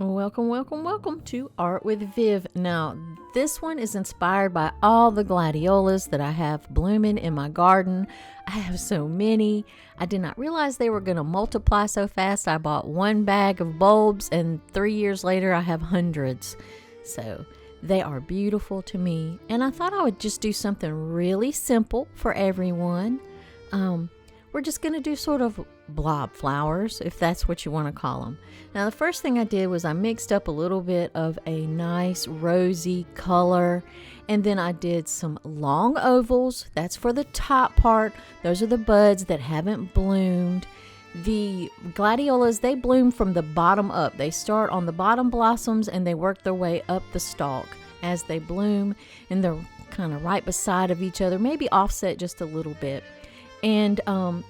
Welcome, welcome, welcome to Art with Viv. Now, this one is inspired by all the gladiolus that I have blooming in my garden. I have so many. I did not realize they were going to multiply so fast. I bought one bag of bulbs and 3 years later I have hundreds. So they are beautiful to me. And I thought I would just do something really simple for everyone. We're just going to do sort of blob flowers, if that's what you want to call them. Now, the first thing I did was I mixed up a little bit of a nice rosy color, and then I did some long ovals. That's for the top part. Those are the buds that haven't bloomed. The gladiolus, they bloom from the bottom up. They start on the bottom blossoms and they work their way up the stalk as they bloom, and they're kind of right beside of each other, maybe offset just a little bit. And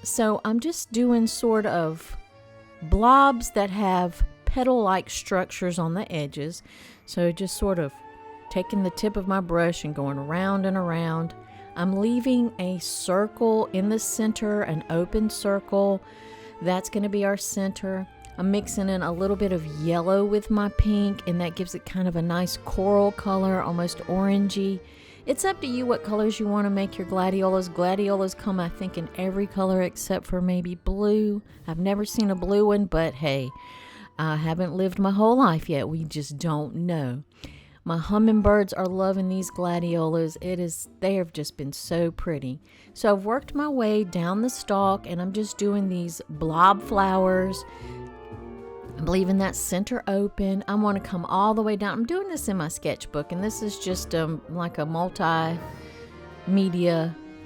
so I'm just doing sort of blobs that have petal-like structures on the edges. So just sort of taking the tip of my brush and going around and around. I'm leaving a circle in the center, an open circle. That's going to be our center. I'm mixing in a little bit of yellow with my pink, and that gives it kind of a nice coral color, almost orangey. It's up to you what colors you want to make your gladiolus. Gladiolus come, I think, in every color except for maybe blue. I've never seen a blue one, but hey, I haven't lived my whole life yet. We just don't know. My hummingbirds are loving these gladiolus. They have just been so pretty. So I've worked my way down the stalk, and I'm just doing these blob flowers. I'm leaving that center open. I want to come all the way down. I'm doing this in my sketchbook, and this is just like a multi-media,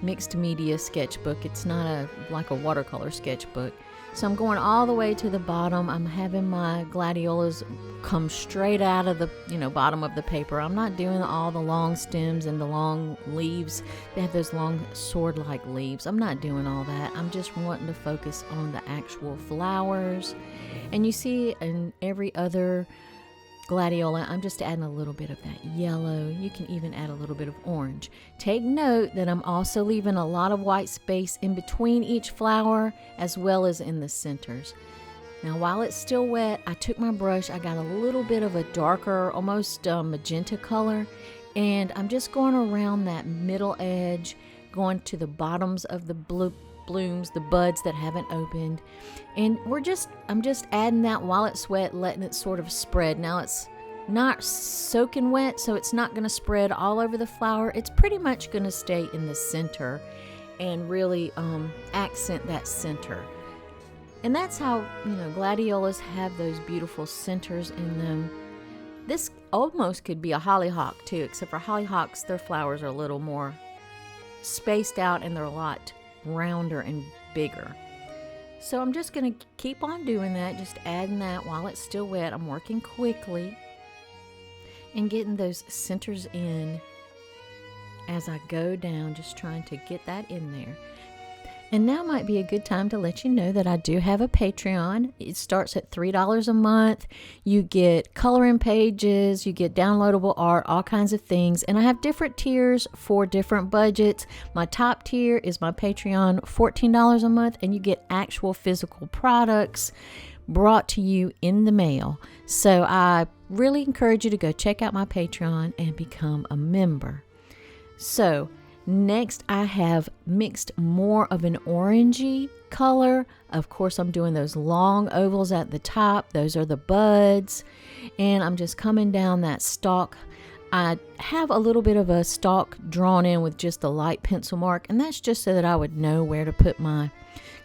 mixed media sketchbook. It's not like a watercolor sketchbook. So I'm going all the way to the bottom. I'm having my gladiolus come straight out of the bottom of the paper. I'm not doing all the long stems and the long leaves. They have those long sword-like leaves. I'm not doing all that. I'm just wanting to focus on the actual flowers. And you see in every other gladiola, I'm just adding a little bit of that yellow. You can even add a little bit of orange. Take note that I'm also leaving a lot of white space in between each flower as well as in the centers. Now, while it's still wet, I took my brush, I got a little bit of a darker, almost magenta color, and I'm just going around that middle edge, going to the bottoms of the blooms, the buds that haven't opened, and I'm just adding that while it's wet, letting it sort of spread. Now, it's not soaking wet, so it's not going to spread all over the flower. It's pretty much going to stay in the center and really accent that center. And that's how gladiolus have those beautiful centers in them. This almost could be a hollyhock too, except for hollyhocks, their flowers are a little more spaced out and they're a lot rounder and bigger. So I'm just going to keep on doing that, just adding that while it's still wet. I'm working quickly and getting those centers in as I go down, just trying to get that in there. And now might be a good time to let you know that I do have a Patreon. It starts at $3 a month. You get coloring pages, you get downloadable art, all kinds of things. And I have different tiers for different budgets. My top tier is my Patreon, $14 a month, and you get actual physical products brought to you in the mail. So I really encourage you to go check out my Patreon and become a member. So next, I have mixed more of an orangey color. Of course, I'm doing those long ovals at the top. Those are the buds. And I'm just coming down that stalk. I have a little bit of a stalk drawn in with just a light pencil mark. And that's just so that I would know where to put my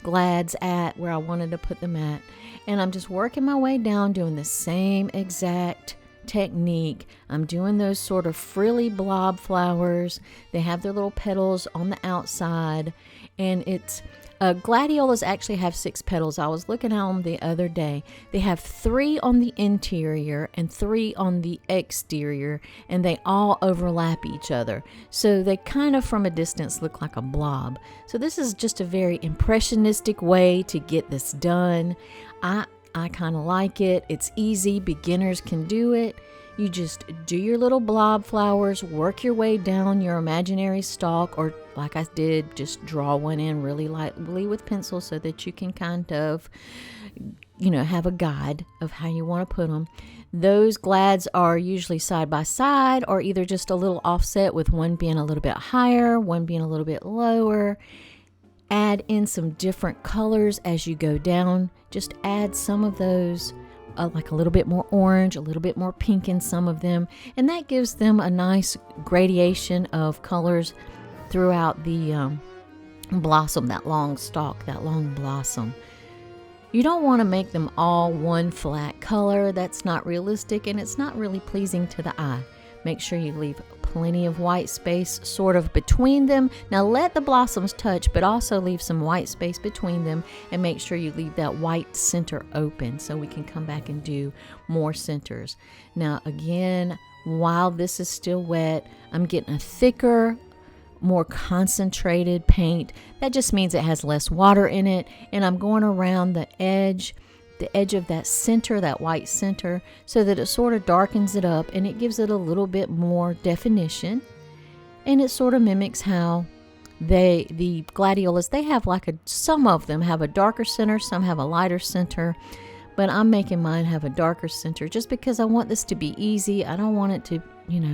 glads at, where I wanted to put them at. And I'm just working my way down, doing the same exact technique. I'm doing those sort of frilly blob flowers. They have their little petals on the outside, and it's gladiolus actually have 6 petals. I was looking at them the other day. They have 3 on the interior and 3 on the exterior, and they all overlap each other. So they kind of from a distance look like a blob. So this is just a very impressionistic way to get this done. I kind of like it. It's easy. Beginners can do it. You just do your little blob flowers, work your way down your imaginary stalk, or like I did, just draw one in really lightly with pencil so that you can kind of have a guide of how you want to put them. Those glads are usually side by side or either just a little offset, with one being a little bit higher, one being a little bit lower. Add in some different colors as you go down. Just add some of those, like a little bit more orange, a little bit more pink in some of them, and that gives them a nice gradation of colors throughout the blossom, that long stalk, that long blossom. You don't want to make them all one flat color. That's not realistic, and it's not really pleasing to the eye. Make sure you leave plenty of white space sort of between them. Now let the blossoms touch, but also leave some white space between them, and make sure you leave that white center open so we can come back and do more centers. Now again, while this is still wet, I'm getting a thicker, more concentrated paint. That just means it has less water in it, and I'm going around the edge of that center, that white center, so that it sort of darkens it up and it gives it a little bit more definition. And it sort of mimics how the gladiolus, they have some of them have a darker center, some have a lighter center, but I'm making mine have a darker center just because I want this to be easy. I don't want it to,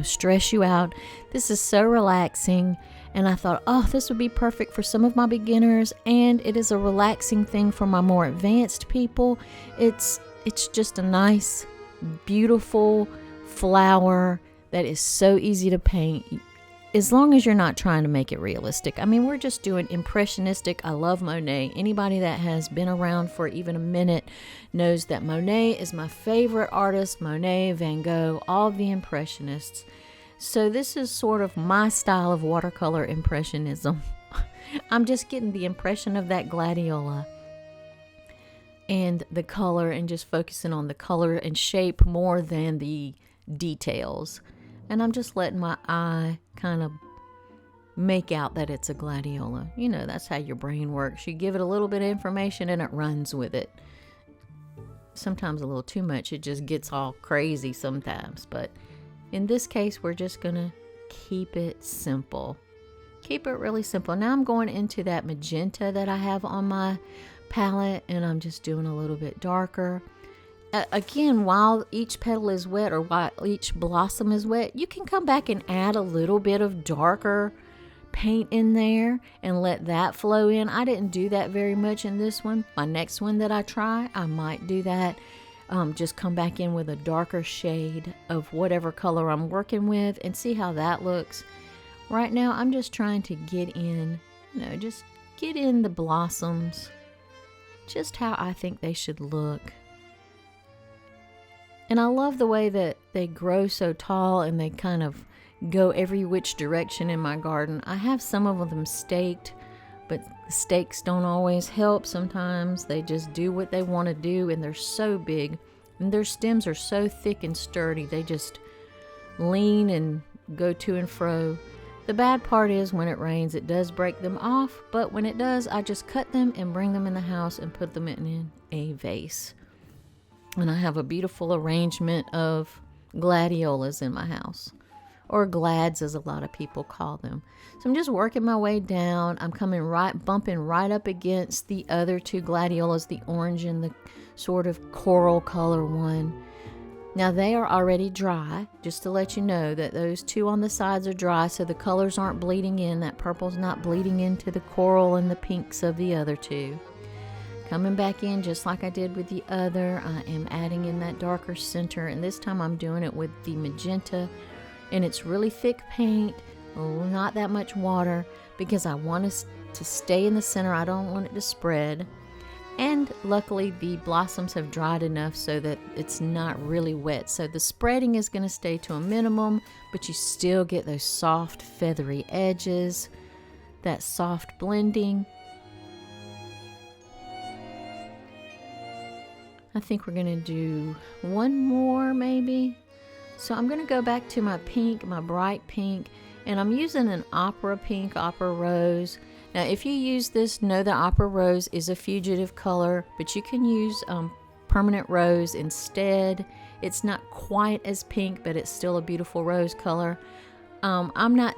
stress you out. This is so relaxing, and I thought, this would be perfect for some of my beginners, and it is a relaxing thing for my more advanced people. It's just a nice, beautiful flower that is so easy to paint, as long as you're not trying to make it realistic. I mean, we're just doing impressionistic. I love Monet. Anybody that has been around for even a minute knows that Monet is my favorite artist. Monet, Van Gogh, all the impressionists. So this is sort of my style of watercolor impressionism. I'm just getting the impression of that gladiola and the color, and just focusing on the color and shape more than the details. And I'm just letting my eye kind of make out that it's a gladiola. That's how your brain works. You give it a little bit of information and it runs with it. Sometimes a little too much, it just gets all crazy sometimes. But in this case, we're just going to keep it simple. Keep it really simple. Now I'm going into that magenta that I have on my palette, and I'm just doing a little bit darker. Again, while each petal is wet, or while each blossom is wet, you can come back and add a little bit of darker paint in there and let that flow in. I didn't do that very much in this one. My next one that I try, I might do that. Just come back in with a darker shade of whatever color I'm working with and see how that looks. Right now, I'm just trying to get in, just get in the blossoms, just how I think they should look. And I love the way that they grow so tall and they kind of go every which direction in my garden. I have some of them staked, but stakes don't always help. Sometimes they just do what they want to do, and they're so big. And their stems are so thick and sturdy. They just lean and go to and fro. The bad part is when it rains, it does break them off. But when it does, I just cut them and bring them in the house and put them in a vase. And I have a beautiful arrangement of gladiolas in my house, or glads as a lot of people call them. So I'm just working my way down. I'm bumping right up against the other two gladiolas, the orange and the sort of coral color one. Now they are already dry, just to let you know that those two on the sides are dry, so the colors aren't bleeding in. That purple's not bleeding into the coral and the pinks of the other two. Coming back in just like I did with the other, I am adding in that darker center, and this time I'm doing it with the magenta, and it's really thick paint, not that much water, because I want it to stay in the center. I don't want it to spread. And luckily the blossoms have dried enough so that it's not really wet, so the spreading is going to stay to a minimum, but you still get those soft feathery edges, that soft blending. I think we're going to do one more maybe. So I'm going to go back to my pink, my bright pink, and I'm using an opera pink, opera rose. Now if you use this, know that opera rose is a fugitive color, but you can use permanent rose instead. It's not quite as pink, but it's still a beautiful rose color.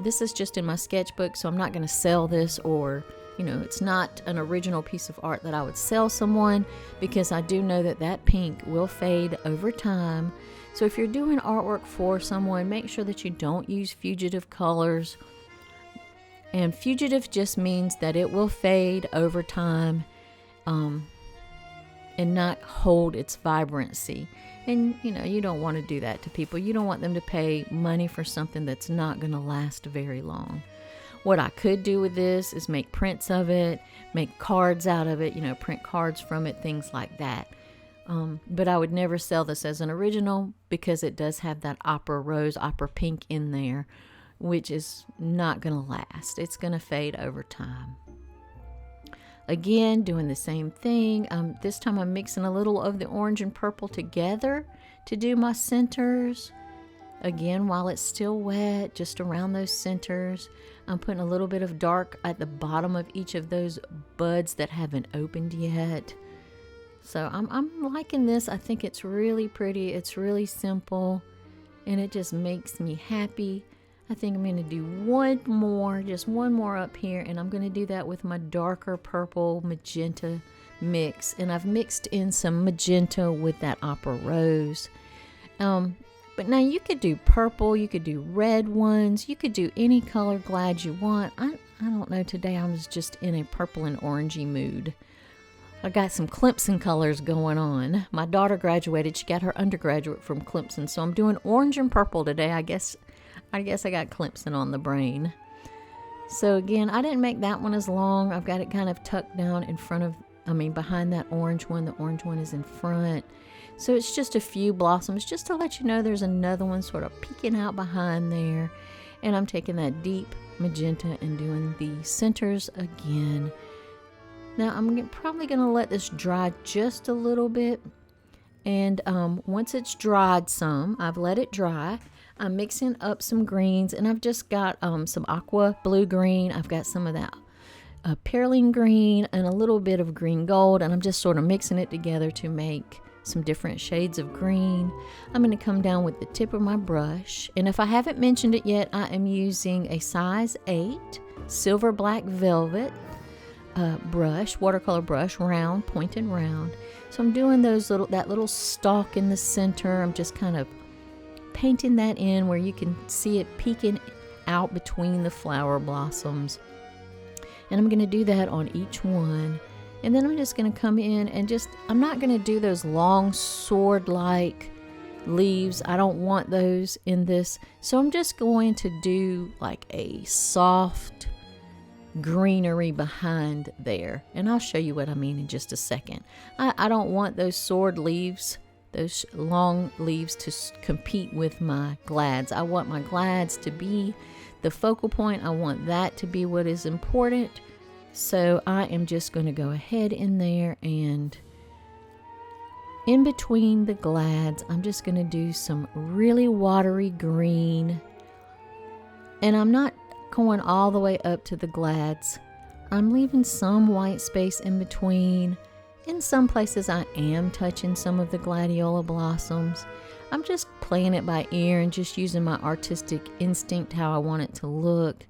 This is just in my sketchbook, so I'm not going to sell this or it's not an original piece of art that I would sell someone, because I do know that that pink will fade over time. So if you're doing artwork for someone, make sure that you don't use fugitive colors. And fugitive just means that it will fade over time, and not hold its vibrancy. And, you don't want to do that to people. You don't want them to pay money for something that's not going to last very long. What I could do with this is make prints of it, make cards out of it, print cards from it, things like that. But I would never sell this as an original, because it does have that opera rose, opera pink in there, which is not going to last. It's going to fade over time. Again, doing the same thing. This time I'm mixing a little of the orange and purple together to do my centers. Again, while it's still wet, just around those centers. I'm putting a little bit of dark at the bottom of each of those buds that haven't opened yet. So I'm liking this. I think it's really pretty. It's really simple, and it just makes me happy. I think I'm going to do just one more up here, and I'm going to do that with my darker purple magenta mix. And I've mixed in some magenta with that opera rose. But now you could do purple, you could do red ones, you could do any color glad you want. I don't know, today I was just in a purple and orangey mood. I got some Clemson colors going on. My daughter graduated, she got her undergraduate from Clemson, so I'm doing orange and purple today. I guess I got Clemson on the brain. So again, I didn't make that one as long. I've got it kind of tucked down behind that orange one. The orange one is in front. So it's just a few blossoms, just to let you know there's another one sort of peeking out behind there. And I'm taking that deep magenta and doing the centers again. Now I'm probably going to let this dry just a little bit. And once it's dried some, I've let it dry. I'm mixing up some greens, and I've just got some aqua blue green. I've got some of that perylene green and a little bit of green gold, and I'm just sort of mixing it together to make some different shades of green. I'm going to come down with the tip of my brush, and if I haven't mentioned it yet, I am using a size 8 silver black velvet brush, watercolor brush, round, pointed round. So I'm doing that little stalk in the center. I'm just kind of painting that in where you can see it peeking out between the flower blossoms. And I'm going to do that on each one. And then I'm just going to come in and I'm not going to do those long sword-like leaves. I don't want those in this. So I'm just going to do like a soft greenery behind there. And I'll show you what I mean in just a second. I don't want those sword leaves, those long leaves, to compete with my glads. I want my glads to be the focal point. I want that to be what is important. So I am just going to go ahead in there, and in between the glads, I'm just going to do some really watery green. And I'm not going all the way up to the glads. I'm leaving some white space in between. In some places I am touching some of the gladiola blossoms. I'm just playing it by ear and just using my artistic instinct how I want it to look.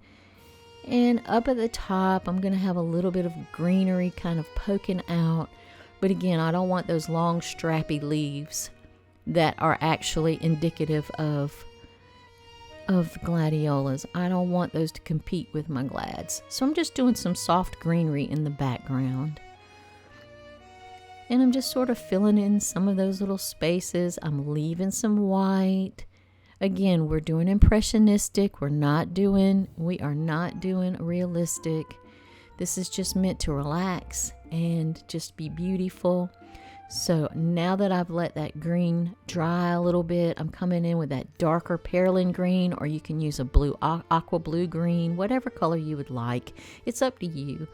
And up at the top, I'm going to have a little bit of greenery kind of poking out. But again, I don't want those long strappy leaves that are actually indicative of gladiolas. I don't want those to compete with my glads. So I'm just doing some soft greenery in the background. And I'm just sort of filling in some of those little spaces. I'm leaving some white. Again, we're doing impressionistic. We are not doing realistic. This is just meant to relax and just be beautiful. So now that I've let that green dry a little bit, I'm coming in with that darker perylene green, or you can use a blue, aqua blue green, whatever color you would like. It's up to you.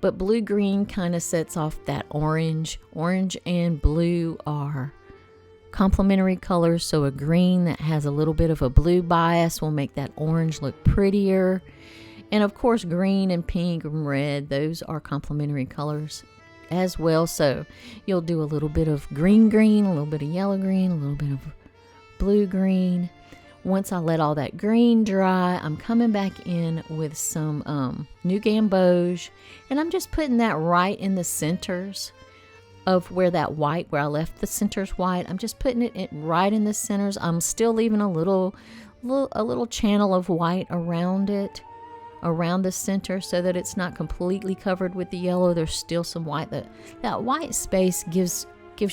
But blue-green kind of sets off that orange. Orange and blue are complementary colors, so a green that has a little bit of a blue bias will make that orange look prettier. And of course, green and pink and red, those are complementary colors as well. So you'll do a little bit of green, a little bit of yellow green, a little bit of blue green. Once I let all that green dry, I'm coming back in with some New Gamboge, and I'm just putting that right in the centers of where that white, where I left the centers white. I'm just putting it right in the centers. I'm still leaving a little channel of white around it, around the center, so that it's not completely covered with the yellow. There's still some white. That white space gives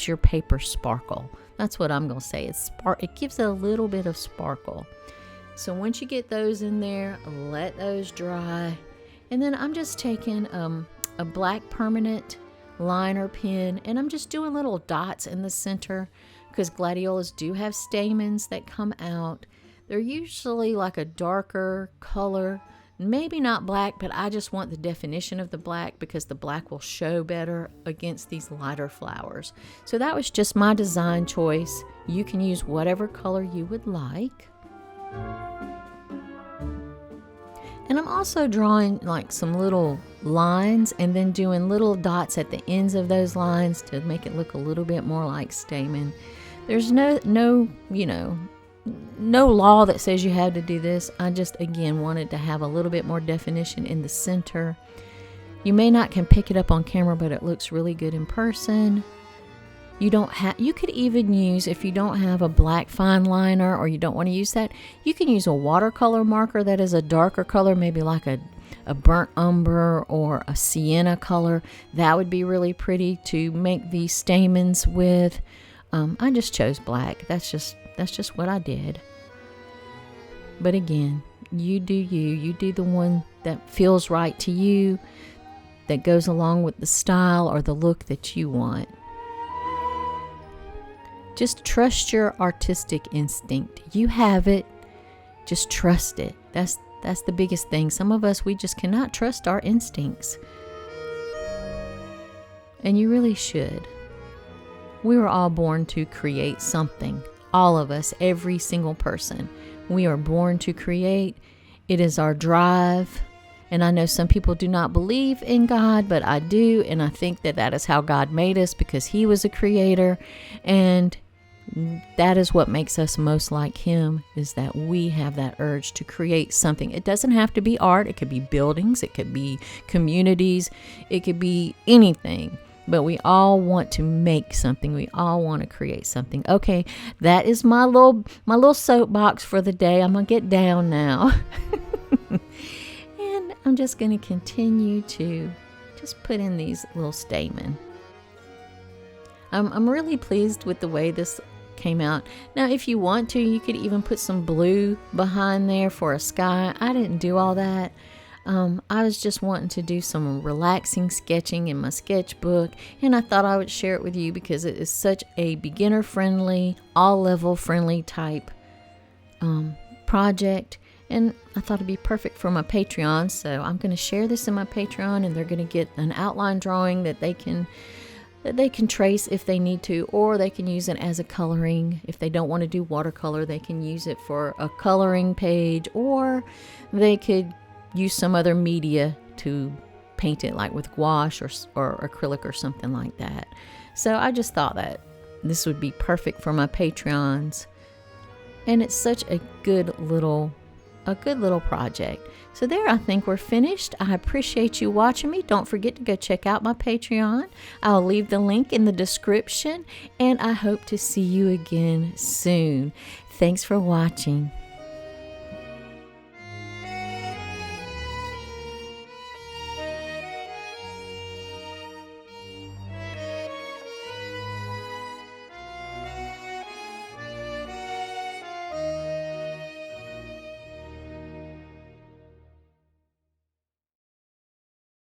your paper sparkle. That's what I'm going to say. It gives it a little bit of sparkle. So once you get those in there, let those dry. And then I'm just taking a black permanent liner pen, and I'm just doing little dots in the center, because gladiolus do have stamens that come out. They're usually like a darker color, maybe not black, but I just want the definition of the black, because the black will show better against these lighter flowers. So that was just my design choice. You can use whatever color you would like. And I'm also drawing like some little lines and then doing little dots at the ends of those lines to make it look a little bit more like stamen. There's no law that says you have to do this. I just, again, wanted to have a little bit more definition in the center. You may not can pick it up on camera, but it looks really good in person. You could even use, if you don't have a black fine liner or you don't want to use that, you can use a watercolor marker that is a darker color, maybe like a burnt umber or a sienna color. That would be really pretty to make these stamens with. I just chose black. That's just what I did. But again, you do you. You do the one that feels right to you, that goes along with the style or the look that you want. Just trust your artistic instinct. You have it. Just trust it. That's the biggest thing. Some of us, we just cannot trust our instincts. And you really should. We were all born to create something. All of us, every single person. We are born to create. It is our drive. And I know some people do not believe in God, but I do. And I think that is how God made us, because He was a creator. And that is what makes us most like Him, is that we have that urge to create something. It doesn't have to be art. It could be buildings. It could be communities. It could be anything. But we all want to make something. We all want to create something. Okay, that is my little soapbox for the day. I'm going to get down now. And I'm just going to continue to just put in these little stamen. I'm really pleased with the way this came out. Now, if you want to, you could even put some blue behind there for a sky. I didn't do all that. I was just wanting to do some relaxing sketching in my sketchbook, and I thought I would share it with you because it is such a beginner-friendly, all-level friendly type project, and I thought it'd be perfect for my Patreon. So I'm going to share this in my Patreon, and they're going to get an outline drawing that they can trace if they need to, or they can use it as a coloring. If they don't want to do watercolor, they can use it for a coloring page, or they could use some other media to paint it, like with gouache or acrylic or something like that. So I just thought that this would be perfect for my Patreons, and it's such a good little project. So there, I think we're finished. I appreciate you watching me. Don't forget to go check out my Patreon. I'll leave the link in the description, and I hope to see you again soon. Thanks for watching.